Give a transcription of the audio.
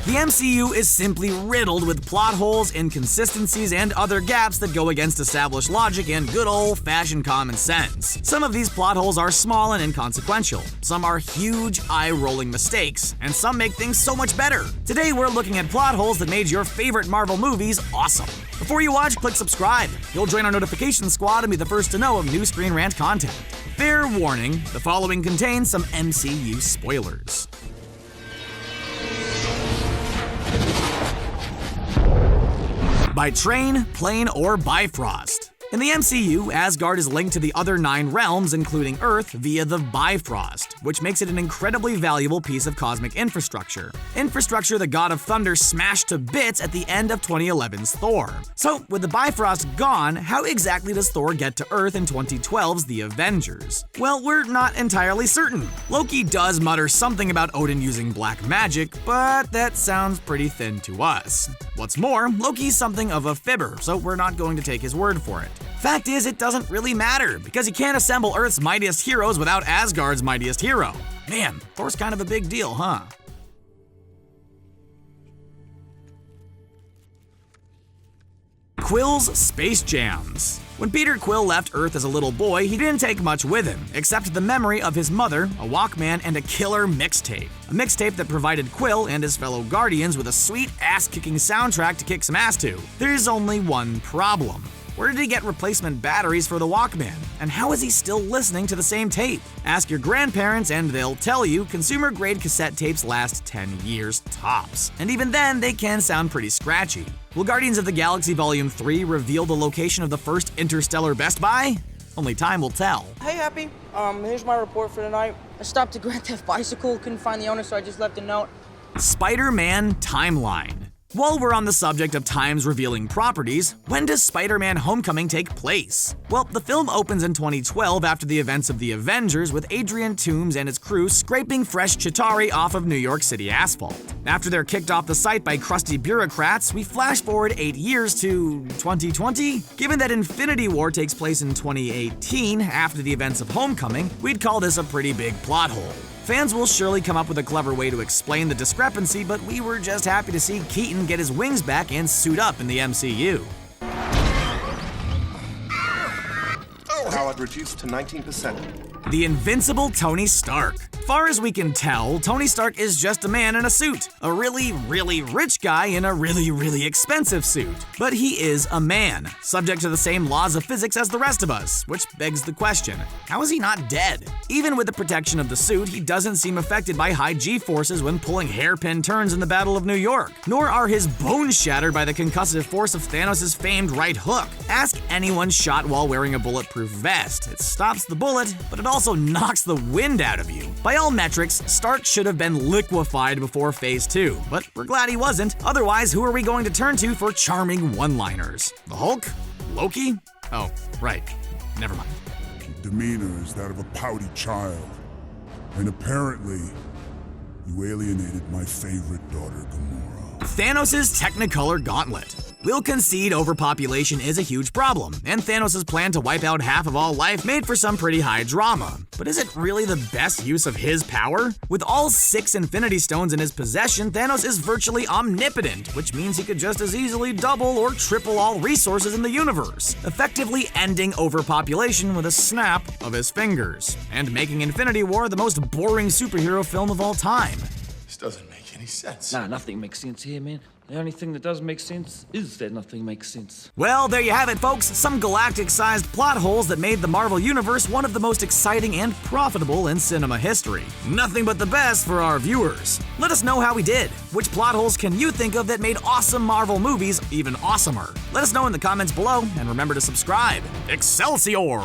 The MCU is simply riddled with plot holes, inconsistencies, and other gaps that go against established logic and good old-fashioned common sense. Some of these plot holes are small and inconsequential, some are huge, eye-rolling mistakes, and some make things so much better. Today we're looking at plot holes that made your favorite Marvel movies awesome. Before you watch, click subscribe. You'll join our notification squad and be the first to know of new Screen Rant content. Fair warning, the following contains some MCU spoilers. By train, plane, or Bifrost. In the MCU, Asgard is linked to the other 9 realms, including Earth, via the Bifrost, which makes it an incredibly valuable piece of cosmic infrastructure. Infrastructure the God of Thunder smashed to bits at the end of 2011's Thor. So, with the Bifrost gone, how exactly does Thor get to Earth in 2012's The Avengers? Well, we're not entirely certain. Loki does mutter something about Odin using black magic, but that sounds pretty thin to us. What's more, Loki's something of a fibber, so we're not going to take his word for it. Fact is, it doesn't really matter, because you can't assemble Earth's mightiest heroes without Asgard's mightiest hero. Man, Thor's kind of a big deal, huh? Quills Space Jams. When Peter Quill left Earth as a little boy, he didn't take much with him, except the memory of his mother, a Walkman, and a killer mixtape. A mixtape that provided Quill and his fellow Guardians with a sweet ass-kicking soundtrack to kick some ass to. There's only one problem. Where did he get replacement batteries for the Walkman? And how is he still listening to the same tape? Ask your grandparents and they'll tell you consumer-grade cassette tapes last 10 years tops. And even then, they can sound pretty scratchy. Will Guardians of the Galaxy Volume 3 reveal the location of the first interstellar Best Buy? Only time will tell. Hey, Happy. Here's my report for tonight. I stopped a Grand Theft bicycle, couldn't find the owner, so I just left a note. Spiderman Timeline. While we're on the subject of times revealing properties, when does Spider-Man Homecoming take place? Well, the film opens in 2012 after the events of The Avengers, with Adrian Toomes and his crew scraping fresh Chitauri off of New York City asphalt. After they're kicked off the site by crusty bureaucrats, we flash forward 8 years to 2020? Given that Infinity War takes place in 2018, after the events of Homecoming, we'd call this a pretty big plot hole. Fans will surely come up with a clever way to explain the discrepancy, but we were just happy to see Keaton get his wings back and suit up in the MCU. Power reduced to 19%. The Invincible Tony Stark. Far as we can tell, Tony Stark is just a man in a suit. A really, really rich guy in a really, really expensive suit. But he is a man, subject to the same laws of physics as the rest of us, which begs the question, how is he not dead? Even with the protection of the suit, he doesn't seem affected by high G-forces when pulling hairpin turns in the Battle of New York. Nor are his bones shattered by the concussive force of Thanos' famed right hook. Ask anyone shot while wearing a bulletproof vest. It stops the bullet, but it also knocks the wind out of you. By all metrics, Stark should have been liquefied before Phase 2, but we're glad he wasn't. Otherwise, who are we going to turn to for charming one-liners? The Hulk? Loki? Oh, right. Never mind. Demeanor is that of a pouty child, and apparently, you alienated my favorite daughter, Gamora. Thanos' Technicolor Gauntlet. We'll concede overpopulation is a huge problem, and Thanos' plan to wipe out half of all life made for some pretty high drama. But is it really the best use of his power? With all 6 Infinity Stones in his possession, Thanos is virtually omnipotent, which means he could just as easily double or triple all resources in the universe, effectively ending overpopulation with a snap of his fingers, and making Infinity War the most boring superhero film of all time. This doesn't make any sense. Nah, nothing makes sense here, man. The only thing that does make sense is that nothing makes sense. Well, there you have it, folks. Some galactic-sized plot holes that made the Marvel Universe one of the most exciting and profitable in cinema history. Nothing but the best for our viewers. Let us know how we did. Which plot holes can you think of that made awesome Marvel movies even awesomer? Let us know in the comments below, and remember to subscribe. Excelsior!